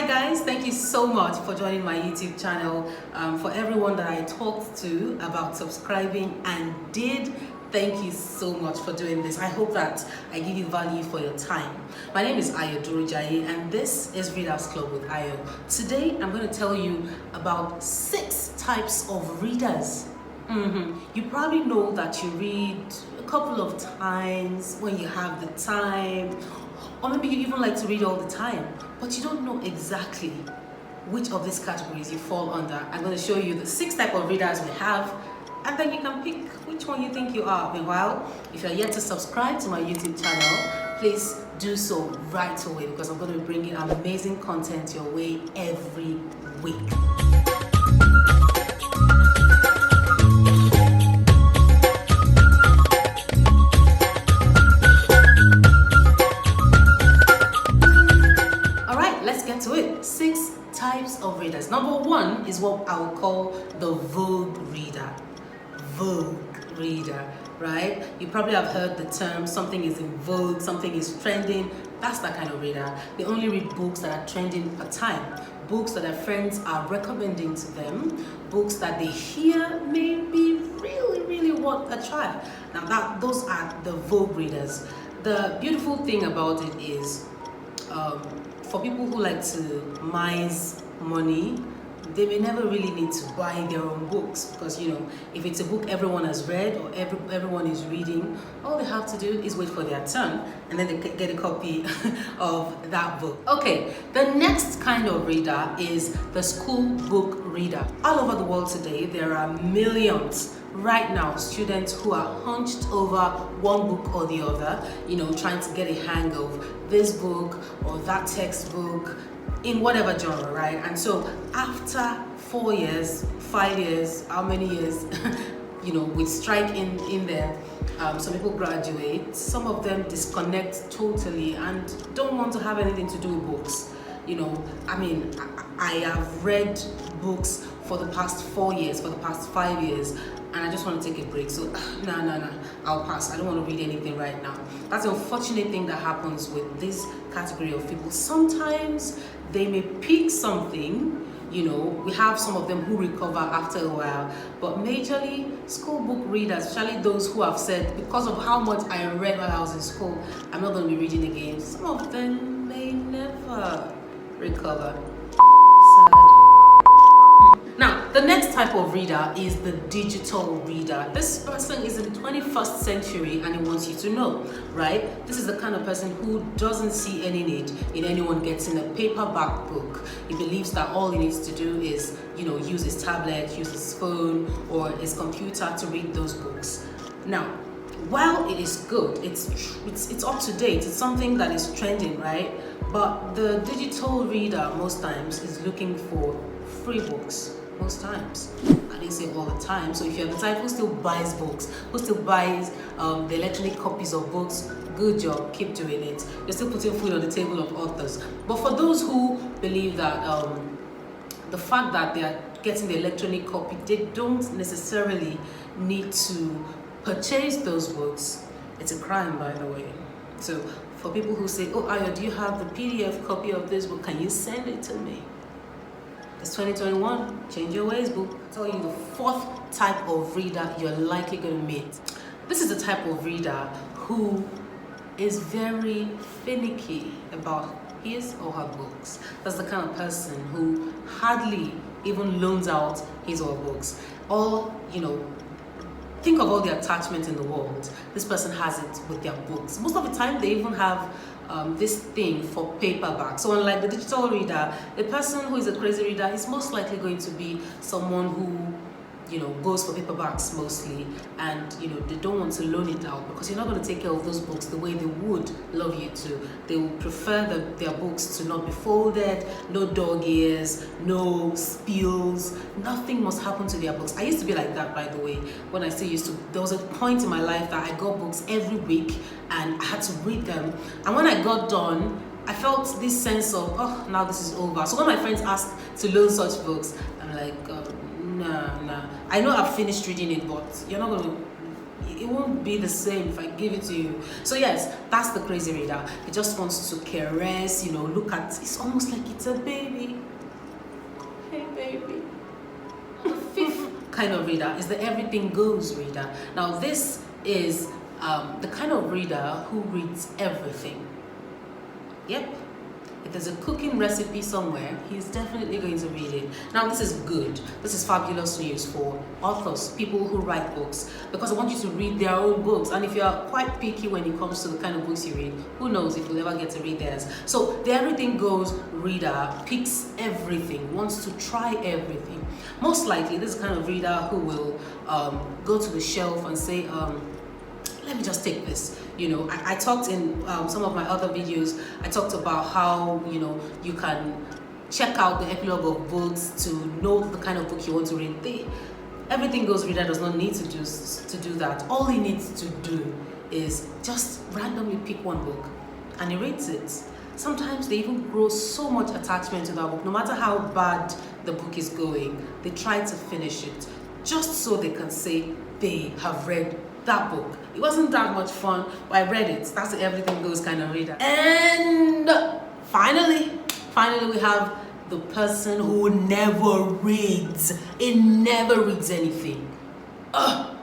Hi guys, thank you so much for joining my YouTube channel. For everyone that I talked to about subscribing and did, thank you so much for doing this. I hope that I give you value for your time. My name is Ayo Durujaye and this is Readers Club with Ayo. Today I'm going to tell you about 6 types of readers. You probably know that you read a couple of times when you have the time, or maybe you even like to read all the time, but you don't know exactly which of these categories you fall under. I'm going to show you the 6 types of readers we have, and then you can pick which one you think you are. Meanwhile, if you're yet to subscribe to my YouTube channel, please do so right away, because I'm going to be bringing amazing content your way every week. To it. 6 types of readers. Number 1 is what I would call the Vogue Reader. Vogue Reader, right? You probably have heard the term something is in vogue, something is trending. That's that kind of reader. They only read books that are trending per time, books that their friends are recommending to them, books that they hear maybe really worth a try. Now those are the Vogue readers. The beautiful thing about it is for people who like to mize money, they may never really need to buy their own books, because if it's a book everyone has read or everyone is reading, all they have to do is wait for their turn and then they get a copy of that book. Okay, the next kind of reader is the school book reader. All over the world today, there are millions right now students who are hunched over one book or the other, trying to get a hang of this book or that textbook in whatever genre, right? And so after 4 years, 5 years, how many years, with strike in there, some people graduate, some of them disconnect totally and don't want to have anything to do with books. I have read books for the past 4 years, for the past 5 years, and I just want to take a break. So no, I'll pass. I don't want to read anything right now. That's the unfortunate thing that happens with this category of people. Sometimes they may pick something, we have some of them who recover after a while, but majorly school book readers, especially those who have said, because of how much I read while I was in school, I'm not going to be reading again. Some of them may never recover. Sad. Now, the next type of reader is the digital reader. This person is in the 21st century and he wants you to know, right? This is the kind of person who doesn't see any need in anyone getting a paperback book. He believes that all he needs to do is, use his tablet, use his phone or his computer to read those books. Now, while it is good, it's up to date, it's something that is trending, right? But the digital reader most times is looking for free books. Most times, I didn't say all the time. So if you're the type who still buys books, who still buys the electronic copies of books, good job, keep doing it. You're still putting food on the table of authors. But for those who believe that the fact that they are getting the electronic copy, they don't necessarily need to purchase those books. It's a crime, by the way. So for people who say, oh Ayo, do you have the PDF copy of this book? Can you send it to me? It's 2021, change your ways, boo. I'll tell you the 4th type of reader you're likely going to meet. This is the type of reader who is very finicky about his or her books. That's the kind of person who hardly even loans out his or her books. Or, think of all the attachments in the world. This person has it with their books. Most of the time, they even have this thing for paperback. So unlike the digital reader, the person who is a crazy reader is most likely going to be someone who goes for paperbacks mostly, and they don't want to loan it out because you're not going to take care of those books the way they would love you to. They would prefer their books to not be folded, no dog ears, no spills, nothing must happen to their books. I used to be like that, by the way, when I still used to. There was a point in my life that I got books every week and I had to read them, and when I got done, I felt this sense of, oh, now this is over. So when my friends asked to loan such books, I'm like, nah. I know I've finished reading it, but you're not going to it won't be the same if I give it to you. So yes, that's the crazy reader. It just wants to caress, you know, look at, it's almost like it's a baby. Hey baby. The fifth kind of reader is the everything goes reader. Now this is the kind of reader who reads everything. Yep. If there's a cooking recipe somewhere, he's definitely going to read it. Now this is good. This is fabulous news for authors, people who write books, because I want you to read their own books. And if you are quite picky when it comes to the kind of books you read, who knows if you'll ever get to read theirs. So the everything goes reader picks everything, wants to try everything. Most likely this is the kind of reader who will go to the shelf and say, let me just take this. You know, I talked in some of my other videos, I talked about how, you know, you can check out the epilogue of books to know the kind of book you want to read. Everything Goes Reader does not need to do that. All he needs to do is just randomly pick one book and he reads it. Sometimes they even grow so much attachment to that book. No matter how bad the book is going, they try to finish it just so they can say they have read that book. It wasn't that much fun, but I read it. That's the everything goes kind of reader. And finally we have the person who never reads. It never reads anything. I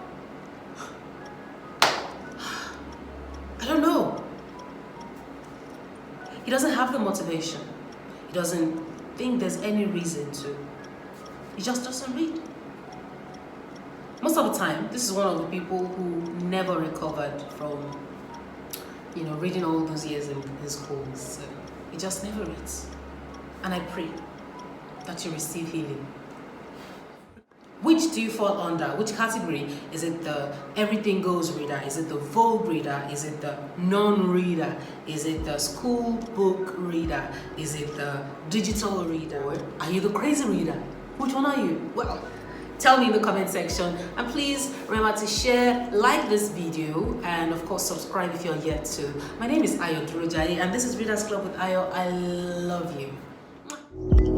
don't know. He doesn't have the motivation. He doesn't think there's any reason to. He just doesn't read. Most of the time, this is one of the people who never recovered from, you know, reading all those years in school. So he just never reads. And I pray that you receive healing. Which do you fall under? Which category? Is it the everything goes reader? Is it the Vogue reader? Is it the non-reader? Is it the school book reader? Is it the digital reader? Or are you the crazy reader? Which one are you? Well, tell me in the comment section, and please remember to share, like this video, and of course subscribe if you're yet to. My name is Ayo Durojai, and this is Readers Club with Ayo. I love you.